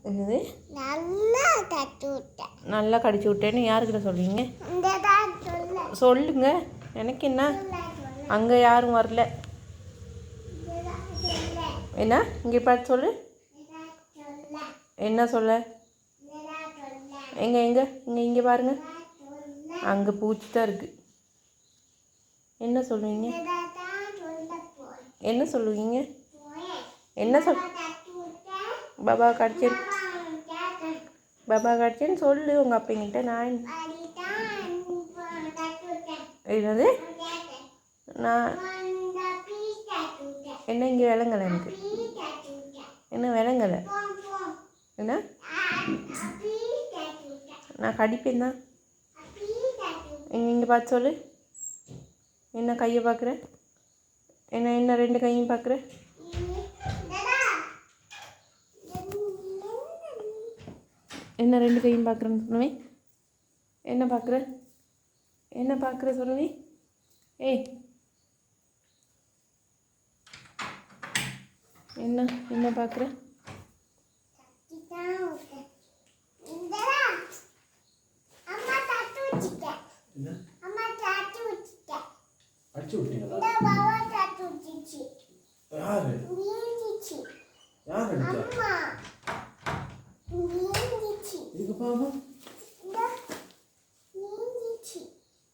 என்னது நல்லா கடிச்சு விட்டேன்னு யாருக்கிட்ட சொல்றீங்க? சொல்லுங்க, எனக்கு என்ன, அங்கே யாரும் வரல. என்ன இங்கே பார்த்து சொல்லு, என்ன சொல்ல, எங்கே எங்கே இங்கே இங்கே பாருங்க, அங்கே பூச்சி தான் இருக்குது. என்ன சொல்லுவீங்க, என்ன சொல்லுவீங்க, என்ன சொல், பாபா கடிச்சேன், பாபா கடிச்சேன்னு சொல்லு உங்கள் அப்பங்கிட்ட. நான் என்னது, நான் என்ன இங்கே விளங்கலை, எனக்கு என்ன விளங்கலை, என்ன நான் கடிப்பேன் தான். இங்கே பார்த்து சொல்லு, என்ன கையை பார்க்குற, என்ன என்ன ரெண்டு கையும் பார்க்குற, என்ன ரெண்டு கையும் பார்க்குறேன்னு சொல்லுவேன். என்ன பார்க்குற, என்ன பார்க்குற சொல்லுவேன். ஏய் என்ன என்ன பார்க்குற, அடிச்சு விட்டீங்களா? யாரு யார் அடிச்சா? இதுக்கு பாபா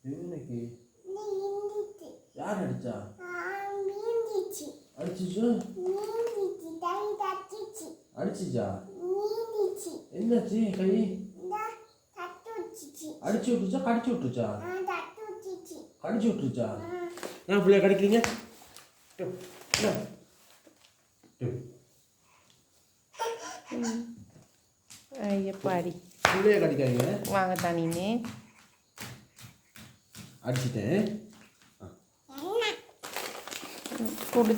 இவனுக்கு யார் அடிச்சா? அடிச்சிச்சோ, அடிச்சிச்சா, என்னாச்சு கை? அடிச்சு விட்டுச்சா கடிச்சு விட்டுச்சா? கடிச்சு விட்டுருச்சா? ஏன் பிள்ளைய கடிக்கிறீங்க? ஐயப்பாடி பிள்ளைய கடிக்காதீங்க. வாங்க தானே அடிச்சிட்டேன் கொடு.